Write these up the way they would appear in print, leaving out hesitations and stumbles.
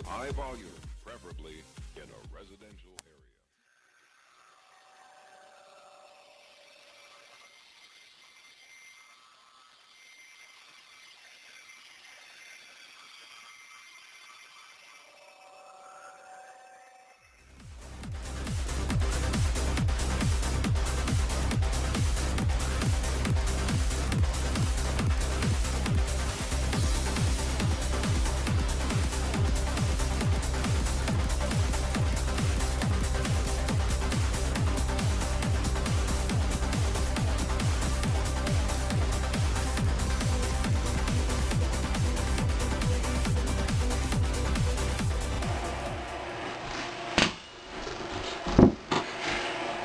high volume, preferably in a residential area.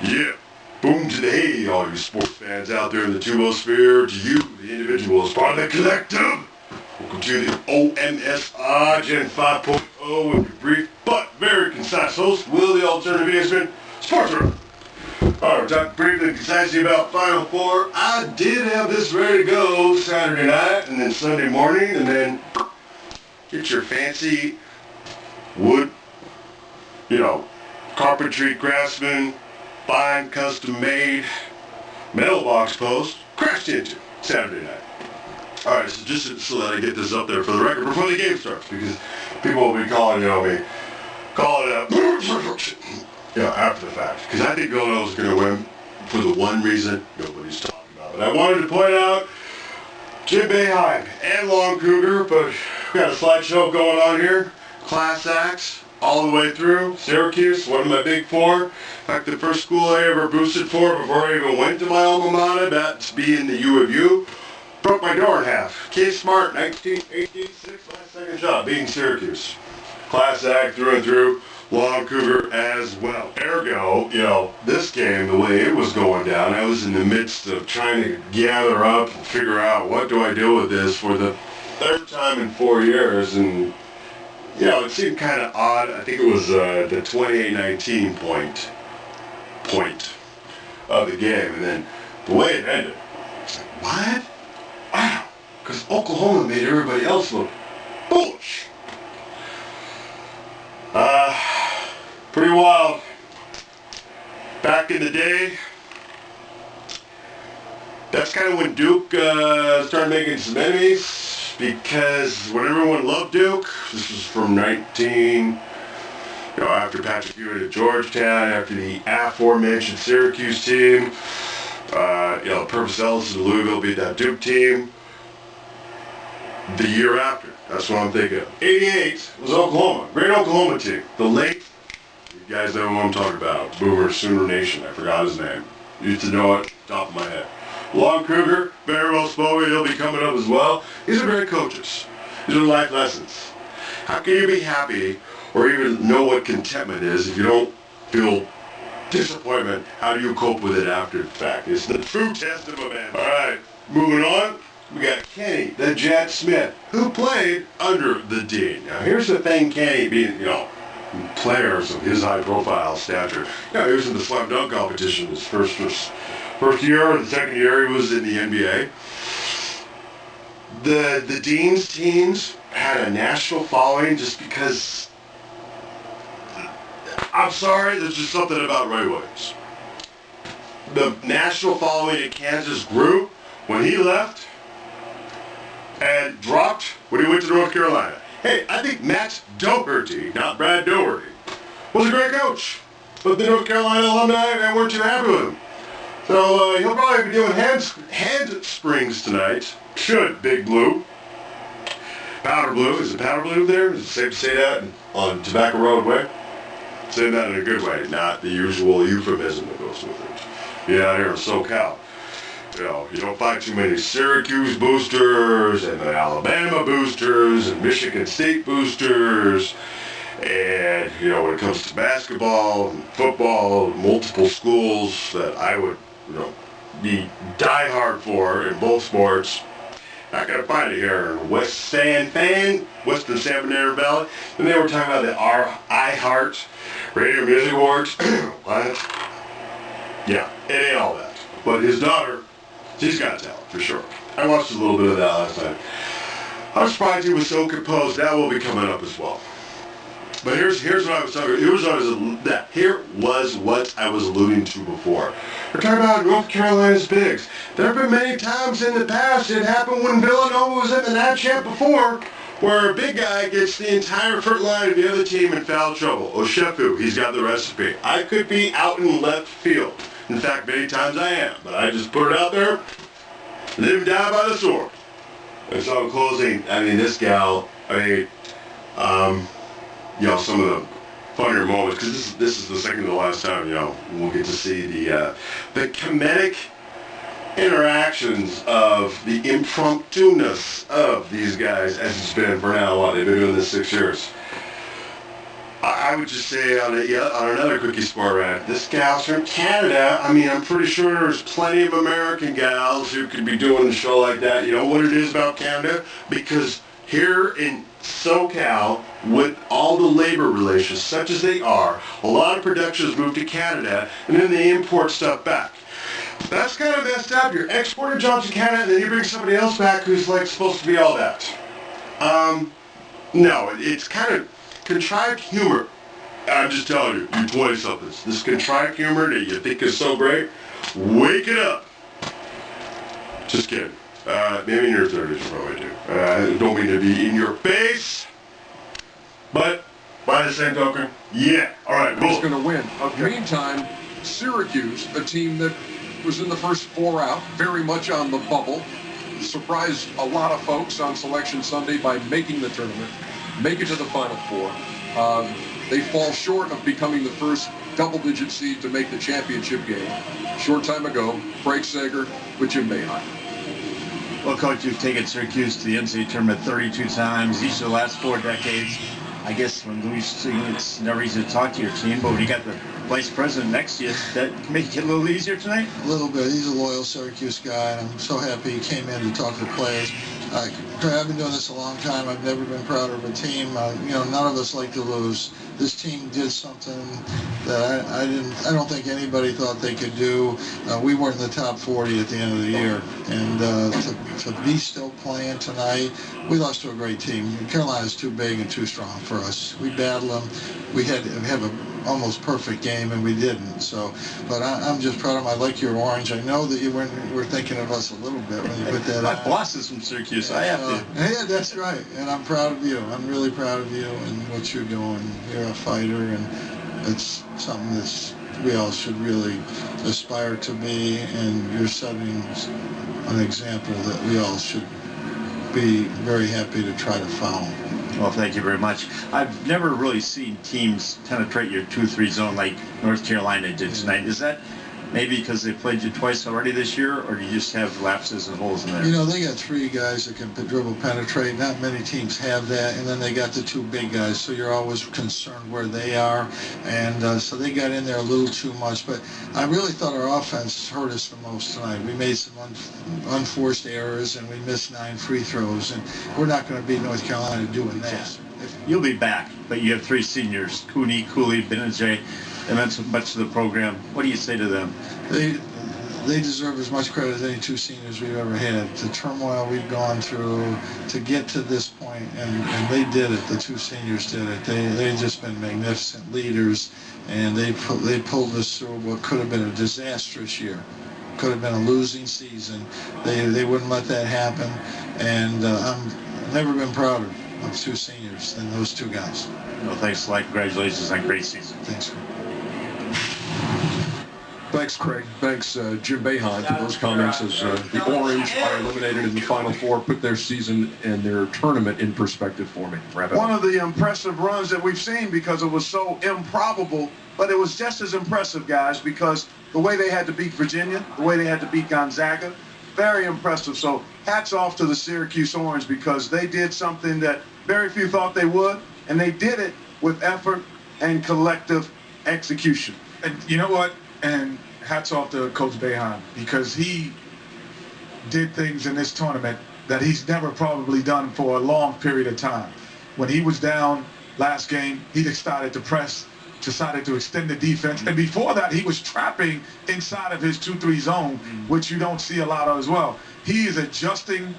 Yeah, boom to the hay, all you sports fans out there in the tubosphere. To you, the individuals, part of the collective. Welcome to the OMSR Gen 5.0 with your brief but very concise host, Will the Alternative Englishman, Sports Room. Alright, we're talking briefly and concisely about Final Four. I did have this ready to go Saturday night and then Sunday morning, and then get your fancy wood, carpentry craftsman, fine custom-made metal box post crashed into Saturday night. Alright, so just so that I get this up there for the record before the game starts, because people will be calling, me, calling it out, after the fact. Because I think Villanova's going to win for the one reason nobody's talking about. But I wanted to point out Jim Boeheim and Long Kruger, but we got a slideshow going on here. Class acts all the way through. Syracuse, one of my big four. In fact, the first school I ever boosted for before I even went to my alma mater, that's being the U of U, broke my door in half. K Smart, 1986, last second job, beating Syracuse. Class act through and through. Long Kruger as well. Ergo, this game, the way it was going down, I was in the midst of trying to gather up and figure out what do I do with this for the third time in 4 years, and it seemed kind of odd. I think it was the 28-19 point of the game, and then the way it ended, it's like, what? Wow, because Oklahoma made everybody else look foolish. Pretty wild. Back in the day, that's kind of when Duke started making some enemies, because when everyone loved Duke, this was from after Patrick Ewing at Georgetown, after the aforementioned Syracuse team, Purvis Ellis and Louisville beat that Duke team. The year after, that's what I'm thinking of. 88 was Oklahoma, great Oklahoma team. The late, you guys know who I'm talking about, Boomer Sooner Nation, I forgot his name. Used to know it, top of my head. Long Kruger, very well spoken, he'll be coming up as well. These are great coaches. These are life lessons. How can you be happy or even know what contentment is if you don't feel disappointment? How do you cope with it after the fact? It's the true test of a man. Alright, moving on. We got Kenny, the Jet Smith, who played under the Dean. Now here's the thing, Kenny being, players of his high-profile stature. He was in the slam dunk competition his first year, or the second year he was in the NBA. The Dean's teams had a national following just because, I'm sorry, there's just something about Roy Williams. The national following in Kansas grew when he left, and dropped when he went to North Carolina. Hey, I think Matt Doherty, not Brad Doherty, was a great coach. But the North Carolina alumni weren't too happy with him. So he'll probably be doing hand springs tonight. Should, Big Blue. Powder Blue. Is it Powder Blue there? Is it safe to say that on Tobacco Road Way? Say that in a good way, not the usual euphemism that goes with it. Yeah, here in SoCal. You don't find too many Syracuse boosters and the Alabama boosters and Michigan State boosters. And, when it comes to basketball and football, multiple schools that I would, be diehard for in both sports. Not going to find it here in Western San Bernardino Valley. And they were talking about the iHeart Radio Music Awards. What? Yeah, it ain't all that. But his daughter, she's got talent, for sure. I watched a little bit of that last night. I'm surprised he was so composed. That will be coming up as well. But here's what I was talking. Here was what I was alluding to before. We're talking about North Carolina's bigs. There have been many times in the past. It happened when Villanova was in the nat champ before, where a big guy gets the entire front line of the other team in foul trouble. Oshefu, he's got the recipe. I could be out in left field. In fact, many times I am, but I just put it out there. Live and die by the sword. And so in closing, I mean, this gal, some of the funnier moments, because this is the second to the last time, we'll get to see the comedic interactions of the impromptu-ness of these guys, as it's been for now. They've been doing this 6 years. I would just say on another quickie sport rant, this gal's from Canada. I mean, I'm pretty sure there's plenty of American gals who could be doing a show like that. You know what it is about Canada? Because here in SoCal, with all the labor relations, such as they are, a lot of productions move to Canada, and then they import stuff back. That's kind of messed up. You're exporting jobs to Canada, and then you bring somebody else back who's like supposed to be all that. No, it's kind of contrived humor. I'm just telling you, you 20-somethings. This contrived humor that you think is so great, wake it up. Just kidding. Maybe in your 30s you probably do. I don't mean to be in your face, but by the same token, yeah. All right, who's going to win? Meantime, Syracuse, a team that was in the first 4 out, very much on the bubble, surprised a lot of folks on Selection Sunday by making the tournament, make it to the Final Four. They fall short of becoming the first double-digit seed to make the championship game. Short time ago, Frank Sager with Jim Boeheim. Well, Coach, you've taken Syracuse to the NCAA tournament 32 times, each of the last 4 decades. I guess when Louis, it's never easy to talk to your team, but when you got the vice president next to you, that can make it a little easier tonight? A little bit. He's a loyal Syracuse guy, and I'm so happy he came in to talk to the players. I've been doing this a long time. I've never been prouder of a team. None of us like to lose. This team did something that I don't think anybody thought they could do. We were in the top 40 at the end of the year, and to be still playing tonight, we lost to a great team. Carolina's too big and too strong for us. We battled them. We had to have an almost perfect game, and we didn't. So, but I'm just proud of them. I like your orange. I know that you were thinking of us a little bit when you put that on. My boss is from Syracuse. I have to. Yeah, that's right. And I'm proud of you. I'm really proud of you and what you're doing. You're a fighter, and it's something that we all should really aspire to be, and you're setting an example that we all should be very happy to try to follow. Well, thank you very much. I've never really seen teams penetrate your 2-3 zone like North Carolina did tonight. Is that maybe because they played you twice already this year, or do you just have lapses and holes in there? They got 3 guys that can dribble penetrate. Not many teams have that, and then they got the 2 big guys, so you're always concerned where they are, and so they got in there a little too much. But I really thought our offense hurt us the most tonight. We made some unforced errors, and we missed 9 free throws, and we're not going to beat North Carolina doing that. You'll be back, but you have 3 seniors, Cooney, Cooley, Benajay. They meant so much to the program. What do you say to them? They deserve as much credit as any 2 seniors we've ever had. The turmoil we've gone through to get to this point, and they did it. The 2 seniors did it. They've just been magnificent leaders, and they pulled us through what could have been a disastrous year. Could have been a losing season. They wouldn't let that happen, and I've never been prouder of 2 seniors than those 2 guys. Well, thanks a lot. Congratulations on a great season. Thanks. Thanks, Craig. Thanks, Jim Boeheim, for those comments as the Orange are eliminated in the Final Four, put their season and their tournament in perspective for me. One of the impressive runs that we've seen, because it was so improbable, but it was just as impressive, guys, because the way they had to beat Virginia, the way they had to beat Gonzaga, very impressive. So hats off to the Syracuse Orange, because they did something that very few thought they would, and they did it with effort and collective execution. And you know what? And hats off to Coach Boeheim, because he did things in this tournament that he's never probably done for a long period of time. When he was down last game, he decided to press, decided to extend the defense. And before that, he was trapping inside of his 2-3 zone, which you don't see a lot of as well. He is adjusting.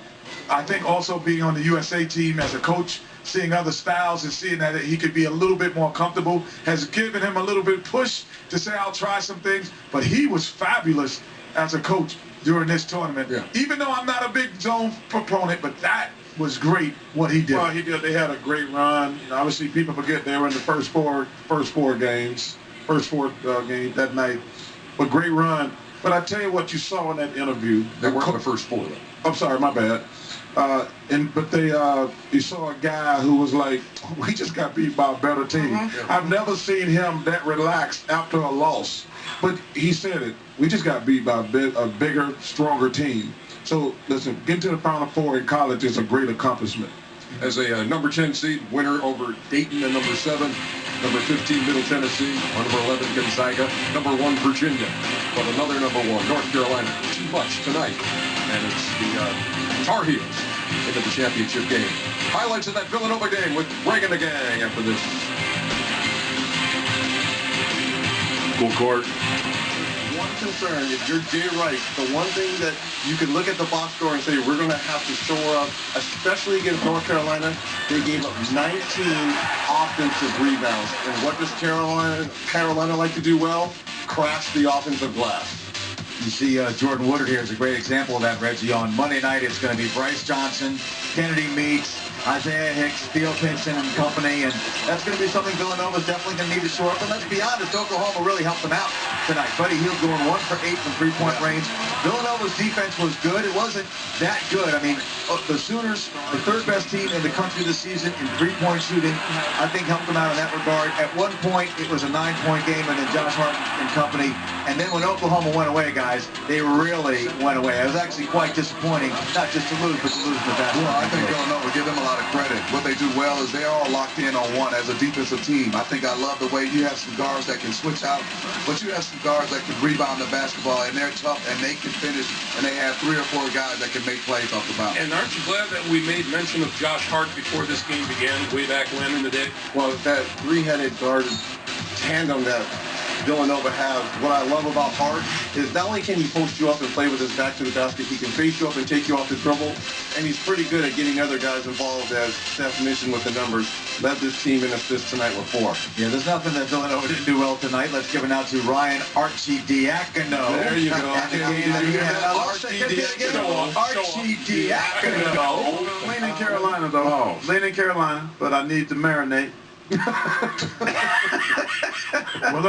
I think also being on the USA team as a coach, seeing other styles and seeing that he could be a little bit more comfortable has given him a little bit push to say, I'll try some things. But he was fabulous as a coach during this tournament. Yeah. Even though I'm not a big zone proponent, but that was great what he did. Well, he did. They had a great run. And obviously, people forget they were in the first four games that night. But great run. But I tell you what you saw in that interview. They weren't the first four, though. I'm sorry, my bad. You saw a guy who was like, we just got beat by a better team. Mm-hmm. I've never seen him that relaxed after a loss. But he said it. We just got beat by a bigger, stronger team. So listen, getting to the Final Four in college is a great accomplishment. As a number 10 seed, winner over Dayton at number 7, number 15 Middle Tennessee, number 11 Gonzaga, number 1 Virginia, but another number 1 North Carolina. Too much tonight, and it's the Tar Heels into the championship game. Highlights of that Villanova game with Greg and the gang after this. Full court. One concern, if you're Jay Wright, the one thing that you could look at the box score and say we're going to have to shore up, especially against North Carolina, they gave up 19 offensive rebounds. And what does Carolina like to do well? Crash the offensive glass. You see Jordan Woodard here is a great example of that, Reggie. On Monday night, it's going to be Bryce Johnson, Kennedy Meeks, Isaiah Hicks, Theo Pinson and company, and that's going to be something Villanova's definitely going to need to shore up. And let's be honest, Oklahoma really helped them out tonight. Buddy Hield going 1 for 8 from three-point range. Villanova's defense was good. It wasn't that good. I mean, the Sooners, the third-best team in the country this season in three-point shooting, I think helped them out in that regard. At one point, it was a 9-point game, and then Josh Hart and company. And then when Oklahoma went away, guys, they really went away. It was actually quite disappointing, not just to lose, but to lose with that. Well, I think Villanova, give them a lot of credit. What they do well is they are locked in on one as a defensive team. I think I love the way you have some guards that can switch out, but you have some guards that can rebound the basketball, and they're tough, and they can finish, and they have 3 or 4 guys that can make plays off the bounce. And aren't you glad that we made mention of Josh Hart before this game began, way back when in the day? Well, that three-headed guard tandem that Villanova has, what I love about Hart is not only can he post you up and play with his back to the basket, he can face you up and take you off the dribble, and he's pretty good at getting other guys involved, as Steph mentioned with the numbers. Led this team in assists tonight with 4. Yeah, there's nothing that Villanova didn't do well tonight. Let's give it now to Ryan Arcidiacono. There you go. Arcidiacono. Leaning Carolina, though. Leaning Carolina, but I need to marinate. Well,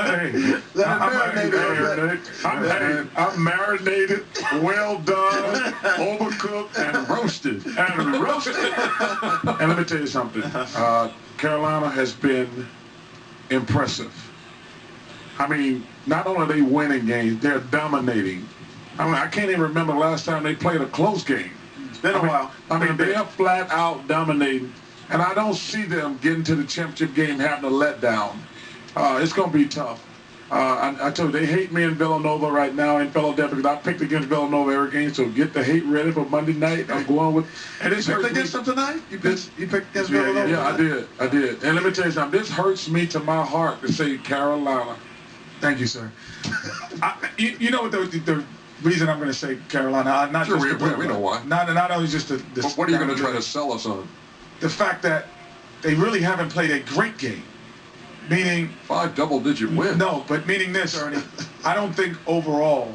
I'm marinated, well done, overcooked, and roasted. And let me tell you something. Carolina has been impressive. I mean, not only are they winning games, they're dominating. I mean, I can't even remember the last time they played a close game. It's been a while. I mean, they are flat out dominating. And I don't see them getting to the championship game having a letdown. It's going to be tough. I told you, they hate me in Villanova right now in Philadelphia because I picked against Villanova every game. So get the hate ready for Monday night. I'm going with. And this hurts me. Something tonight? You picked against Villanova? Yeah, I did. And let me tell you something. This hurts me to my heart to say Carolina. Thank you, sir. You know what the reason I'm going to say Carolina? Not sure, just we know why. Not only just the but what are you going to try to sell us on? The fact that they really haven't played a great game, meaning 5 double-digit wins. No, but meaning this, Ernie, I don't think overall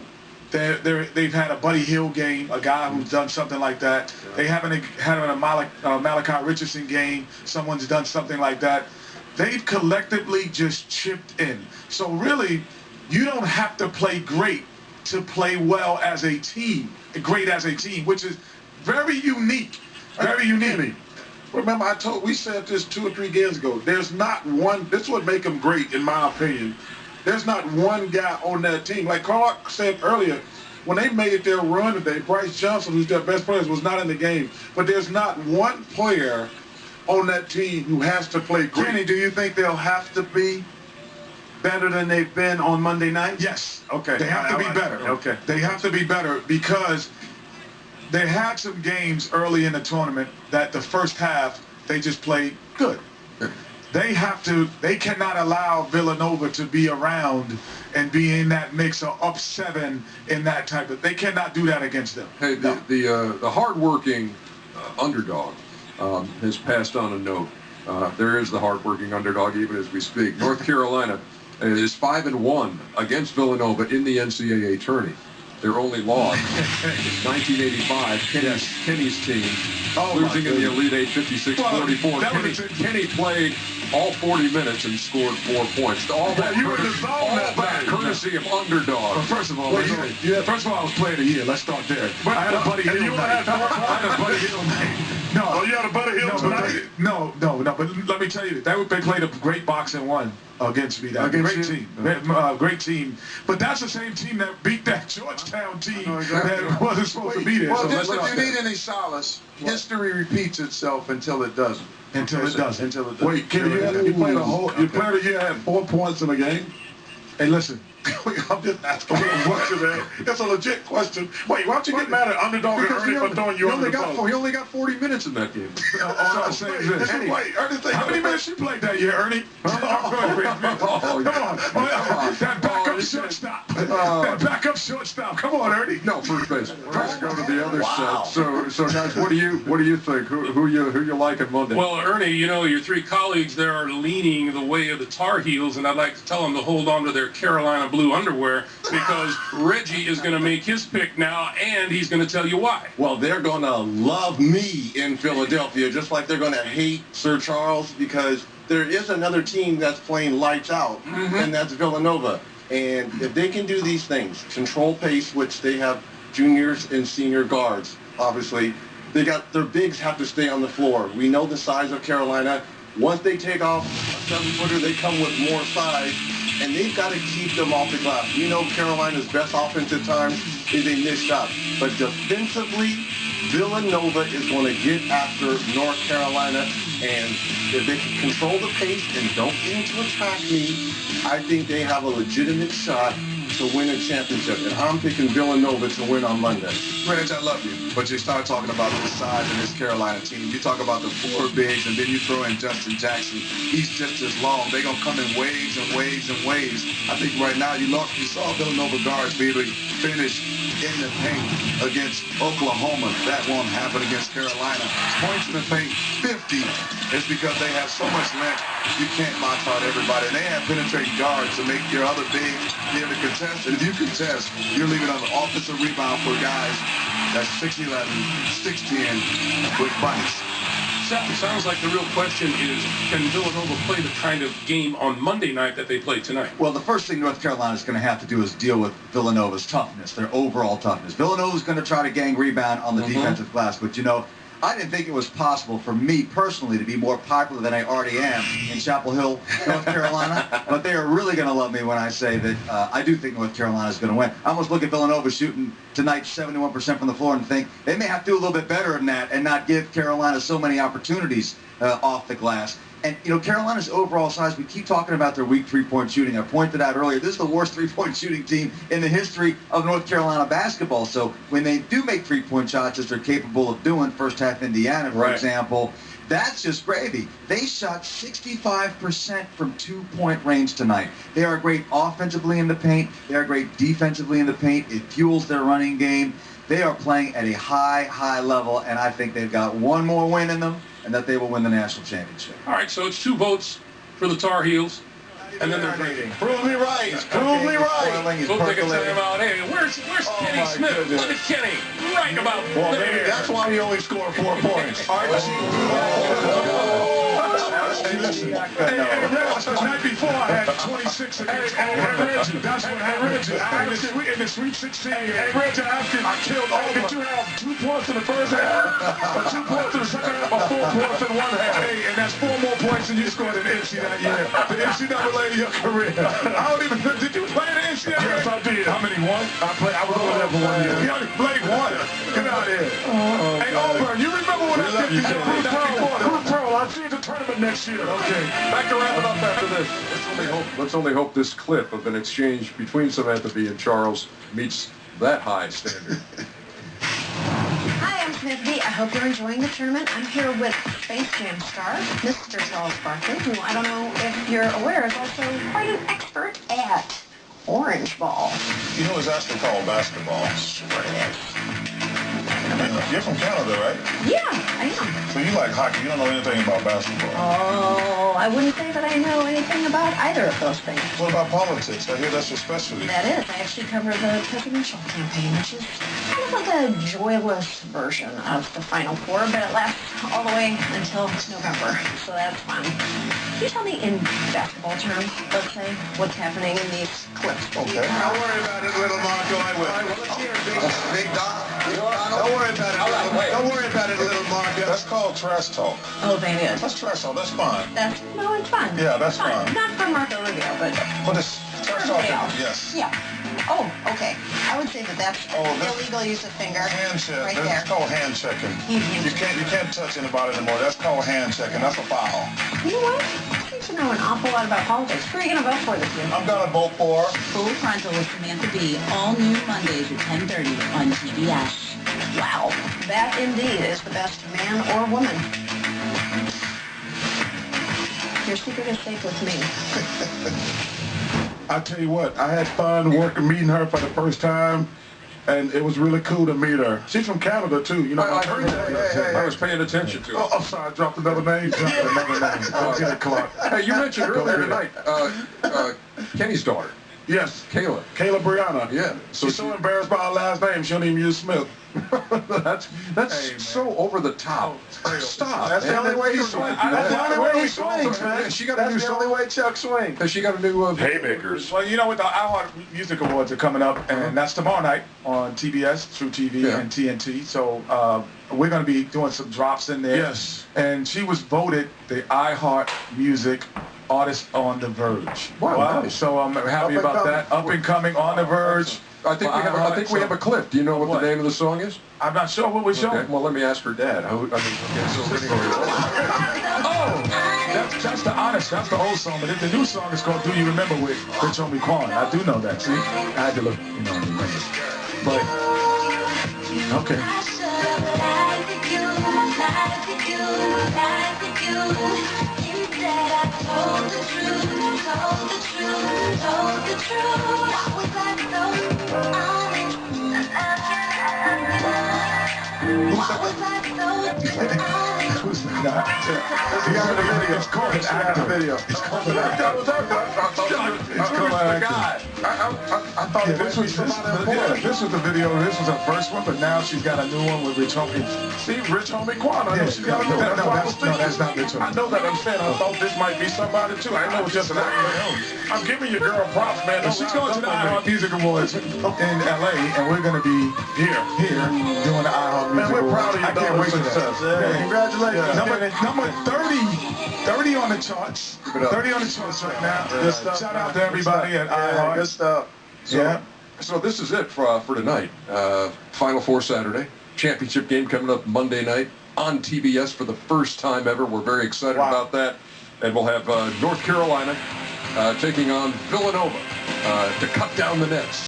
they've had a Buddy Hield game, a guy who's done something like that. They haven't had a Malachi Richardson game. Someone's done something like that. They've collectively just chipped in. So really, you don't have to play great to play well as a team, great as a team, which is very unique. Very unique. Remember, we said this 2 or 3 games ago. There's not one. This would make them great, in my opinion. There's not one guy on that team. Like Carl said earlier, when they made their run today, Bryce Johnson, who's their best player, was not in the game. But there's not one player on that team who has to play great. Kenny, do you think they'll have to be better than they've been on Monday night? Yes. Okay. They have to be better. Okay. They have to be better because they had some games early in the tournament that the first half they just played good. They cannot allow Villanova to be around and be in that mix of up 7 in that type of. They cannot do that against them. Hey, the hardworking underdog has passed on a note. There is the hardworking underdog even as we speak. North Carolina is 5-1 against Villanova in the NCAA tourney. Their only loss in 1985, Kenny's team, losing in the Elite Eight 56-44. Kenny played all 40 minutes and scored 4 points. All that courtesy of underdog. Well, first of all, I was player of the year. Let's start there. I had a Buddy Hill night. No, you had a Buddy Hill tonight? No. But let me tell you, they played a great boxing one against me. Great team. But that's the same team that beat that Georgetown team that wasn't supposed to be there. Well, So if you need any solace, history repeats itself until it doesn't. Until it doesn't. Wait, Kenny, you played a whole. You played a year, had 4 points in a game. Hey, listen. I'm just asking a question, man. That's a legit question. Wait, why don't you get mad at underdog and Ernie for throwing you under the bus? He only got 40 minutes in that game. Wait, Ernie, how many minutes you played that year, Ernie? Come on. That backup shortstop. That backup shortstop. Come on, Ernie. No, first base. Let's go to the other set. So guys, what do you think? Who you like on Monday? Well, Ernie, your three colleagues there are leaning the way of the Tar Heels, and I'd like to tell them to hold on to their Carolina blue underwear because Reggie is going to make his pick now, and he's going to tell you why. Well, they're going to love me in Philadelphia, just like they're going to hate Sir Charles, because there is another team that's playing lights out, and that's Villanova. And if they can do these things, control pace, which they have juniors and senior guards, obviously, their bigs have to stay on the floor. We know the size of Carolina. Once they take off a 7-footer, they come with more size, and they've got to keep them off the glass. We know Carolina's best offense at times is a missed shot, but defensively, Villanova is going to get after North Carolina, and if they can control the pace and don't get into a track meet, I think they have a legitimate shot to win a championship, and I'm picking Villanova to win on Monday. Reg, I love you, but you start talking about the size of this Carolina team. You talk about the 4 bigs, and then you throw in Justin Jackson. He's just as long. They're going to come in waves and waves and waves. I think right now you saw Villanova guards be able to finish in the paint against Oklahoma. That won't happen against Carolina. Points in the paint, 50. It's because they have so much length, you can't box out everybody. And they have penetrating guards to make your other bigs be able to contest. And if you contest, you're leaving on the offensive rebound for guys that's 6'11", 6'10", with bodies. Sounds like the real question is, can Villanova play the kind of game on Monday night that they played tonight? Well, the first thing North Carolina is going to have to do is deal with Villanova's toughness, their overall toughness. Villanova's going to try to gang rebound on the defensive glass, but I didn't think it was possible for me personally to be more popular than I already am in Chapel Hill, North Carolina. But they are really going to love me when I say that I do think North Carolina is going to win. I almost look at Villanova shooting tonight 71% from the floor and think they may have to do a little bit better than that and not give Carolina so many opportunities off the glass. And, Carolina's overall size, we keep talking about their weak three-point shooting. I pointed out earlier, this is the worst three-point shooting team in the history of North Carolina basketball. So when they do make three-point shots, as they're capable of doing, first half Indiana, for example, that's just gravy. They shot 65% from two-point range tonight. They are great offensively in the paint. They are great defensively in the paint. It fuels their running game. They are playing at a high, high level, and I think they've got one more win in them, and that they will win the national championship. All right, so it's 2 votes for the Tar Heels, and then they're voting. Prove me right. Prove me right. We'll take a time out. Hey, where's Kenny Smith? goodness. Look at Kenny, right about there. That's why he only scored 4 points. Hey, listen. Hey, the night before I had 26 against Reggie. That's what happened. In the Sweet 16. Hey, Reggie, I killed all. Did you have 2 points in the first half? Or 2 points in the second half? Or 4 points in one half? Hey, and that's 4 more points than you scored in NC that year. The NCAA of your career. Did you play in the NCAA? Yes, I did. How many? 1? I was over there for 1 year. He only played 1. Get out of here. Hey, Auburn, you remember when I did the I'll see you at the tournament next year. Okay. Back to wrap it up after this. Let's only hope this clip of an exchange between Samantha Bee and Charles meets that high standard. Hi, I'm Samantha Bee. I hope you're enjoying the tournament. I'm here with Space Jam star, Mr. Charles Barkley, who I don't know if you're aware is also quite an expert at orange ball. You know, it's actually called basketball. You're from Canada, right? Yeah, I am. So you like hockey. You don't know anything about basketball. Oh, I wouldn't say that I know anything about either of those things. What about politics? I hear that's your specialty. That is. I actually cover the presidential campaign, which is kind of like a joyless version of the Final Four, but it lasts all the way until November, so that's fun. Can you tell me in basketball terms, let's say, what's happening in these clips? Okay. Don't worry about it, little Marco. I will. Let's hear it, Big Don. Don't worry about it. Don't worry about it, little Marco. That's called trash talk. Oh, baby. That's trash talk. That's fine. No, it's fun. Yeah, that's fun. fine. Not for Marco Rubio, but it's trash talk. Yes. Yeah. Oh, okay. I would say that that's illegal use of finger. Hand check. Right That's there. called hand checking. You can't touch anybody anymore. That's called hand checking. That's a foul. You know what? I used to know an awful lot about politics. Who are you going to vote for this year? I'm going to vote for Full Frontal with Samantha B. All new Mondays at 10:30 on TBS. Wow. That indeed is the best man or woman. Your secret is safe with me. I tell you what, I had fun meeting her for the first time, and it was really cool to meet her. She's from Canada too, you know. I heard that. I was paying attention to it. Oh, I'm sorry, I dropped another name. Hey, you mentioned earlier tonight Kenny's daughter. Yes. Kayla Brianna. Yeah. So she's so embarrassed by her last name, she don't even use Smith. That's so over the top. Stop. That's the only way he swings. That's the only way he swings, man. She got a new That's the only way Chuck swings. Has she got a new Haymakers. Well, you know what, the iHeart Music Awards are coming up, and that's tomorrow night on TBS, True TV, and TNT. So we're going to be doing some drops in there. Yes. And she was voted the iHeart Music Artist on the Verge. Wow. Nice. So I'm happy about that. Up and coming, on the verge. I think we have a clip. Do you know what the name of the song is? I'm not sure what we're showing. Okay. Well, let me ask her dad. That's the honest. That's the old song. But the new song is called "Do You Remember" with Rich Homie Quan. I do know that. See, I had to look, remember. But okay. Who's that? It's called an actor video. It's called an actor. I thought this was this was the video. This was her first one, but now she's got a new one with Rich Homie. See, Rich Homie Quan. I know she's got a new one. No, that's not Rich Homie. I know that. I'm saying I thought this might be somebody too. I know it's just an actor. I'm giving your girl props, man. She's going to the iHeart Music Awards in LA, and we're going to be here doing the iHeart Music Awards. Man, we're proud of you. I can't wait for that. Congratulations. Number 30 on the charts. 30 on the charts right now. Good stuff. Shout out to everybody at iHeart. Good stuff. So this is it for tonight. Final Four Saturday. Championship game coming up Monday night on TBS for the first time ever. We're very excited about that. And we'll have North Carolina taking on Villanova to cut down the nets.